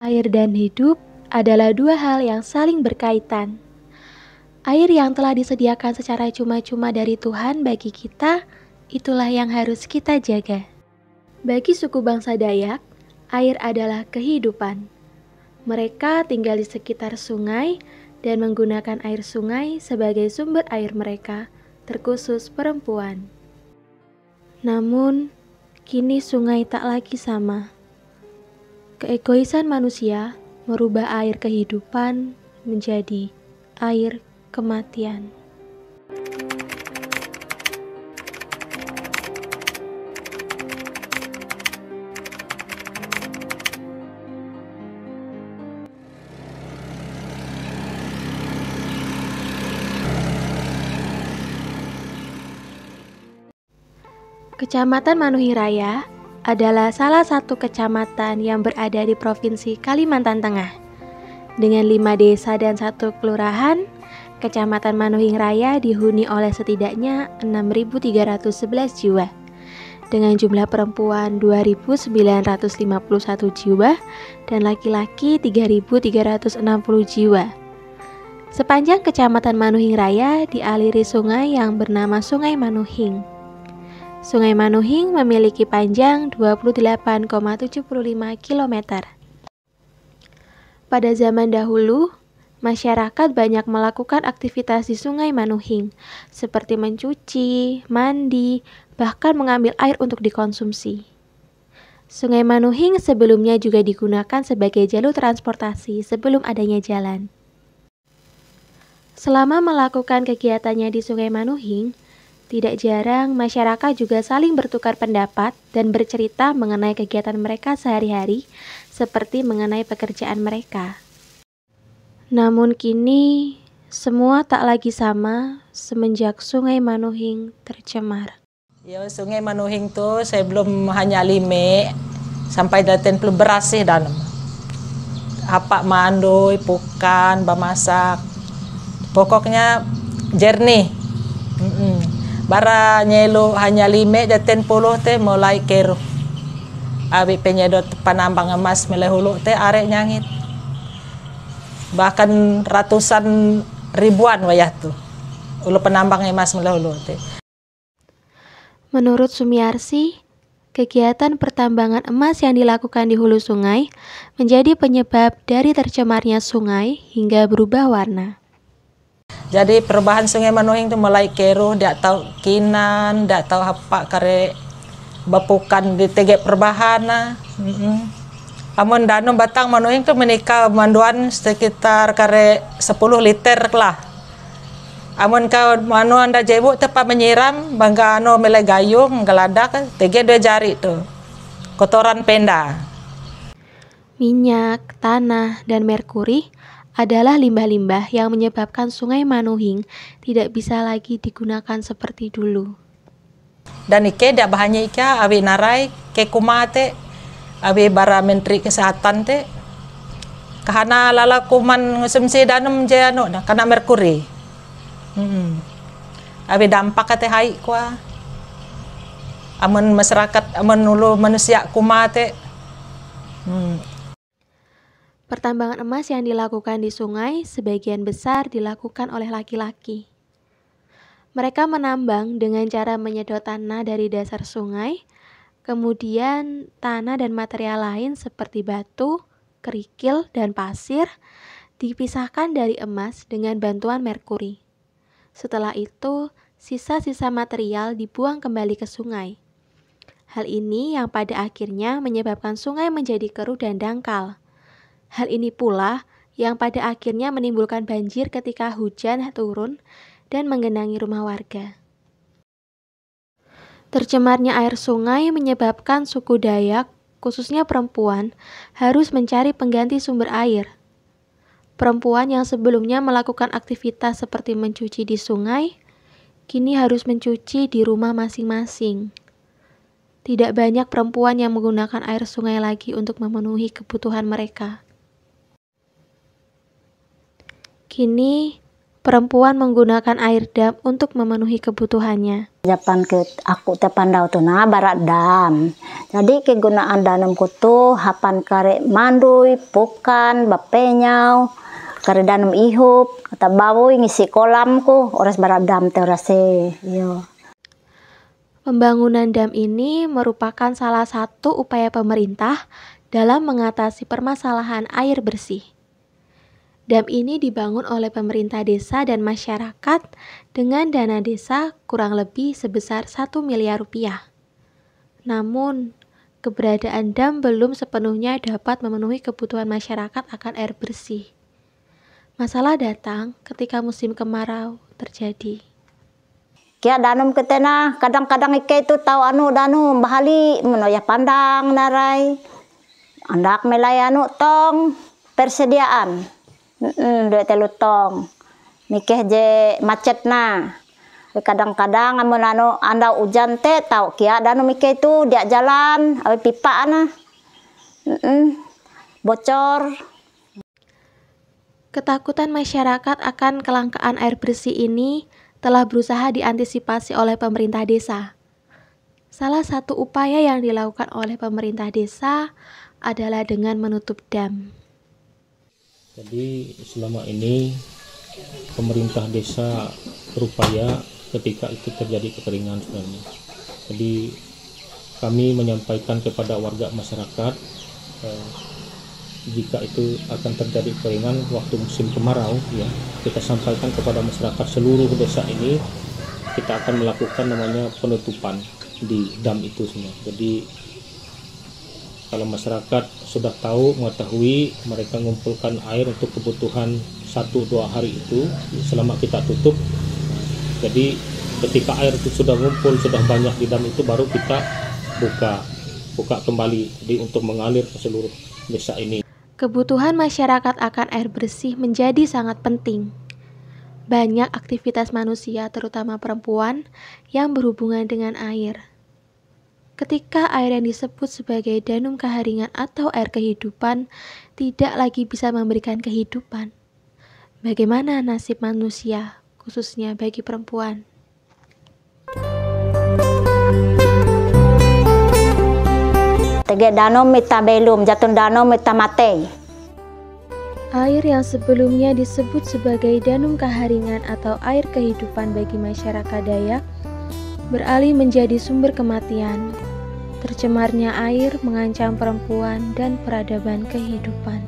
Air dan hidup adalah dua hal yang saling berkaitan. Air yang telah disediakan secara cuma-cuma dari Tuhan bagi kita, itulah yang harus kita jaga. Bagi suku bangsa Dayak, air adalah kehidupan. Mereka tinggal di sekitar sungai dan menggunakan air sungai sebagai sumber air mereka, terkhusus perempuan. Namun, kini sungai tak lagi sama. Keegoisan manusia merubah air kehidupan menjadi air kematian. Kecamatan Manuhing Raya adalah salah satu kecamatan yang berada di Provinsi Kalimantan Tengah. Dengan 5 desa dan 1 kelurahan, Kecamatan Manuhing Raya dihuni oleh setidaknya 6.311 jiwa, dengan jumlah perempuan 2.951 jiwa dan laki-laki 3.360 jiwa. Sepanjang Kecamatan Manuhing Raya dialiri sungai yang bernama Sungai Manuhing. Sungai Manuhing memiliki panjang 28,75 km. Pada zaman dahulu, masyarakat banyak melakukan aktivitas di Sungai Manuhing, seperti mencuci, mandi, bahkan mengambil air untuk dikonsumsi. Sungai Manuhing sebelumnya juga digunakan sebagai jalur transportasi sebelum adanya jalan. Selama melakukan kegiatannya di Sungai Manuhing, tidak jarang masyarakat juga saling bertukar pendapat dan bercerita mengenai kegiatan mereka sehari-hari, seperti mengenai pekerjaan mereka. Namun kini, semua tak lagi sama semenjak Sungai Manuhing tercemar. Ya, Sungai Manuhing tuh sebelum hanya lime sampai daten pelu beras sih dalam. Apa mandoi, pukan, bamasak. Pokoknya jernih. Bara nyelo hanya lime daten puluh teh mulai keruh. Abi penyedot penambang emas melehulu teh arek nyangit. Bahkan ratusan ribuan wayah tuh. Ulu penambang emas melehulu teh. Menurut Sumiarsi, kegiatan pertambangan emas yang dilakukan di hulu sungai menjadi penyebab dari tercemarnya sungai hingga berubah warna. Jadi perubahan Sungai Manuhing itu mulai keruh, tidak tahu kinan, tidak tahu apa kare bapukan di tegek perubahan. Amun danum batang Manuhing itu menikah manduan sekitar kare 10 liter lah. Amun kau manu anda jebu tepat menyiram bangga anu melai gayung geladak tegek 2 jari tuh. Kotoran penda. Minyak, tanah, dan merkuri adalah limbah-limbah yang menyebabkan Sungai Manuhing tidak bisa lagi digunakan seperti dulu. Dan ike dak bahannya ika abi narai ke kumate abi bara menteri kesehatan te kahana lala kuman ngesemsi danum je anu kana merkuri. Abi dampak kate hai kwa. Amun masyarakat amun ulu manusia kumate. Pertambangan emas yang dilakukan di sungai sebagian besar dilakukan oleh laki-laki. Mereka menambang dengan cara menyedot tanah dari dasar sungai, kemudian tanah dan material lain seperti batu, kerikil, dan pasir dipisahkan dari emas dengan bantuan merkuri. Setelah itu, sisa-sisa material dibuang kembali ke sungai. Hal ini yang pada akhirnya menyebabkan sungai menjadi keruh dan dangkal. Hal ini pula yang pada akhirnya menimbulkan banjir ketika hujan turun dan menggenangi rumah warga. Tercemarnya air sungai menyebabkan suku Dayak, khususnya perempuan, harus mencari pengganti sumber air. Perempuan yang sebelumnya melakukan aktivitas seperti mencuci di sungai, kini harus mencuci di rumah masing-masing. Tidak banyak perempuan yang menggunakan air sungai lagi untuk memenuhi kebutuhan mereka. Kini, perempuan menggunakan air dam untuk memenuhi kebutuhannya. Japan ke aku tepandau tu na barat dam. Jadi kegunaan danum kutu hapan kare mandui, pukan, bapenyau, kare danum ihup, kata bawui ngisi kolamku, oras barat dam te orase. Yo. Pembangunan dam ini merupakan salah satu upaya pemerintah dalam mengatasi permasalahan air bersih. Dam ini dibangun oleh pemerintah desa dan masyarakat dengan dana desa kurang lebih sebesar 1 miliar rupiah. Namun, keberadaan dam belum sepenuhnya dapat memenuhi kebutuhan masyarakat akan air bersih. Masalah datang ketika musim kemarau terjadi. Kia danum ketena kadang-kadang ike itu tahu anu danum bahali menoya pandang narai. Andak melai anu tong persediaan. Dua telu tong. Mikeh je macet na. Kadang-kadang amun anu anda hujan te tahu kia danum ike itu dia jalan awe pipa ana. Bocor. Ketakutan masyarakat akan kelangkaan air bersih ini telah berusaha diantisipasi oleh pemerintah desa. Salah satu upaya yang dilakukan oleh pemerintah desa adalah dengan menutup dam. Jadi selama ini pemerintah desa berupaya ketika itu terjadi kekeringan sebenarnya. Jadi kami menyampaikan kepada warga masyarakat jika itu akan terjadi kekeringan waktu musim kemarau, ya kita sampaikan kepada masyarakat seluruh desa ini kita akan melakukan namanya penutupan di dam itu semua. Jadi kalau masyarakat sudah tahu mengetahui mereka mengumpulkan air untuk kebutuhan 1-2 hari itu selama kita tutup. Jadi ketika air itu sudah ngumpul sudah banyak di dam itu baru kita buka kembali jadi untuk mengalir ke seluruh desa ini. Kebutuhan masyarakat akan air bersih menjadi sangat penting. Banyak aktivitas manusia, terutama perempuan, yang berhubungan dengan air. Ketika air yang disebut sebagai danum kaharingan atau air kehidupan tidak lagi bisa memberikan kehidupan, bagaimana nasib manusia, khususnya bagi perempuan? Tege danum mita belum, jatun danum mita mate. Air yang sebelumnya disebut sebagai danum kaharingan atau air kehidupan bagi masyarakat Dayak beralih menjadi sumber kematian. Tercemarnya air mengancam perempuan dan peradaban kehidupan.